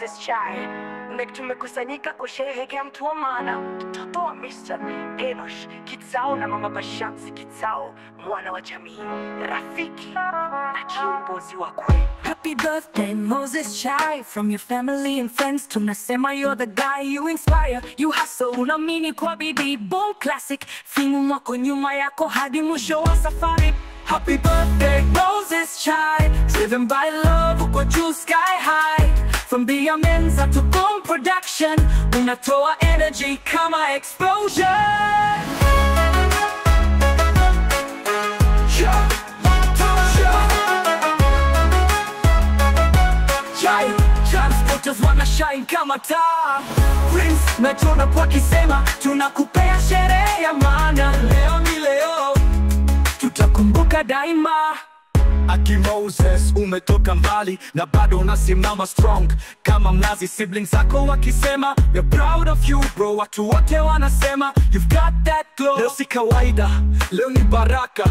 Moses Chai. Tumekusanyika kusherehekea mtu wa maana, mtoto wa Mr. Enosh Kitsao na mama Bashamsi Kitsao, mwana wa jamii, rafiki na kiongozi wa kweli. Happy birthday Moses Chai, from your family and friends tunasema you're the guy, you inspire, you hustle, unaamini kwa bidii, Boom Classic, fimu mwako nyuma yako hadi mwisho wa safari. Happy birthday Moses Chai, driven by love uko juu sky high. From Biamenza to Boom Production, unatoa energy kama explosion. Chai, transporters wana shine kama taa. Prince metona kwa kisema, tunakupea sherehe ya maana. Leo ni leo, tutakumbuka daima. Aki Moses, umetoka mbali na bado unasimama strong kama mnazi. Siblings zako wakisema we're proud of you bro, watu wote wanasema you've got that glow. Leo si kawaida, leo ni baraka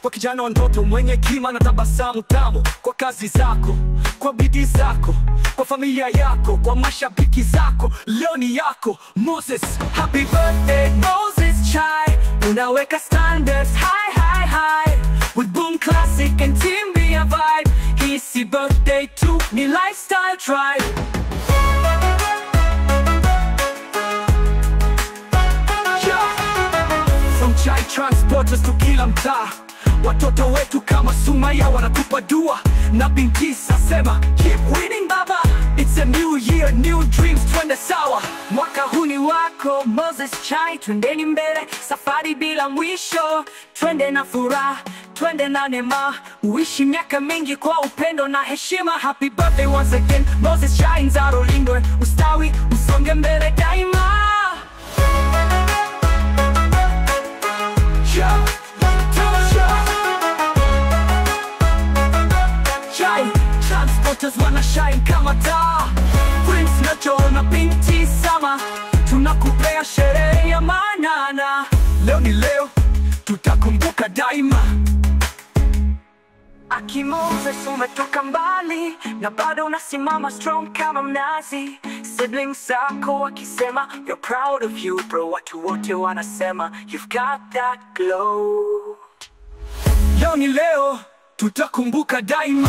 kwa kijana wa ndoto mwenye kima na tabasamu tamu. Kwa kazi zako, kwa bidii zako, kwa familia yako, kwa mashabiki zako, leo ni yako Moses. Happy birthday Moses Chai, unaweka standards high high high with Boom Classic and Team Be a Vibe. Hisi birthday too ni lifestyle tribe. From Chai transporters to kila mtaa, watoto wetu kama Sumaya wanatupa dua, na binti sasema keep winning baba. It's a new year, new dreams, twende sawa. Mwaka huu ni wako Moses Chai, twendeni mbele, safari bila mwisho. Twende na furaha, twende na neema, uishi miaka mingi kwa upendo na heshima. Happy birthday once again Moses Chai, nzaro lindwe, ustawi usonge mbele daima. Chai, transporters wana shine kama taa. Prince Nacho na binti Sama, tunakupea sherehe ya maana. Leo ni leo, tutakumbuka daima. Aki Moses, umetoka mbali na bado unasimama strong kama mnazi. Siblings zako wakisema you're proud of you bro, watu wote wanasema you've got that glow. Leo ni leo, tutakumbuka daima.